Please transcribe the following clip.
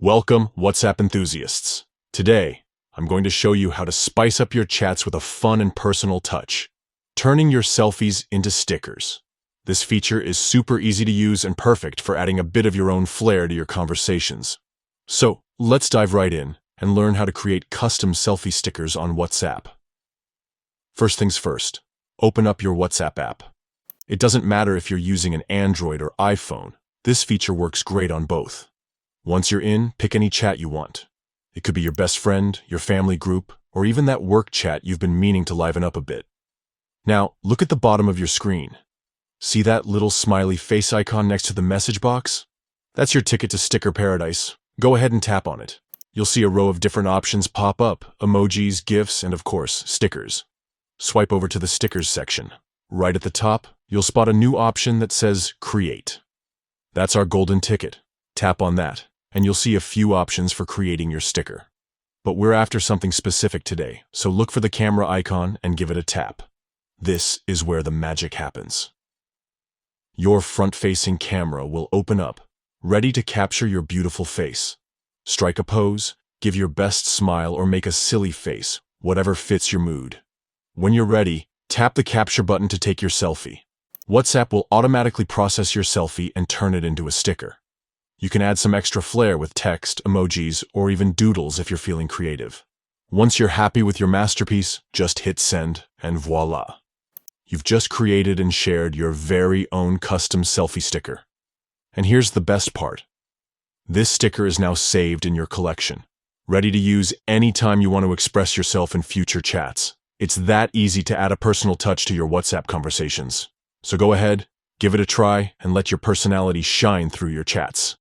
Welcome, WhatsApp enthusiasts. Today, I'm going to show you how to spice up your chats with a fun and personal touch, turning your selfies into stickers. This feature is super easy to use and perfect for adding a bit of your own flair to your conversations. So, let's dive right in and learn how to create custom selfie stickers on WhatsApp. First things first, open up your WhatsApp app. It doesn't matter if you're using an Android or iPhone. This feature works great on both. Once you're in, pick any chat you want. It could be your best friend, your family group, or even that work chat you've been meaning to liven up a bit. Now, look at the bottom of your screen. See that little smiley face icon next to the message box? That's your ticket to sticker paradise. Go ahead and tap on it. You'll see a row of different options pop up: emojis, GIFs, and of course, stickers. Swipe over to the stickers section. Right at the top, you'll spot a new option that says Create. That's our golden ticket. Tap on that, and you'll see a few options for creating your sticker. But we're after something specific today, so look for the camera icon and give it a tap. This is where the magic happens. Your front-facing camera will open up, ready to capture your beautiful face. Strike a pose, give your best smile, or make a silly face, whatever fits your mood. When you're ready, tap the capture button to take your selfie. WhatsApp will automatically process your selfie and turn it into a sticker. You can add some extra flair with text, emojis, or even doodles if you're feeling creative. Once you're happy with your masterpiece, just hit send, and voila. You've just created and shared your very own custom selfie sticker. And here's the best part. This sticker is now saved in your collection, ready to use anytime you want to express yourself in future chats. It's that easy to add a personal touch to your WhatsApp conversations. So go ahead, give it a try, and let your personality shine through your chats.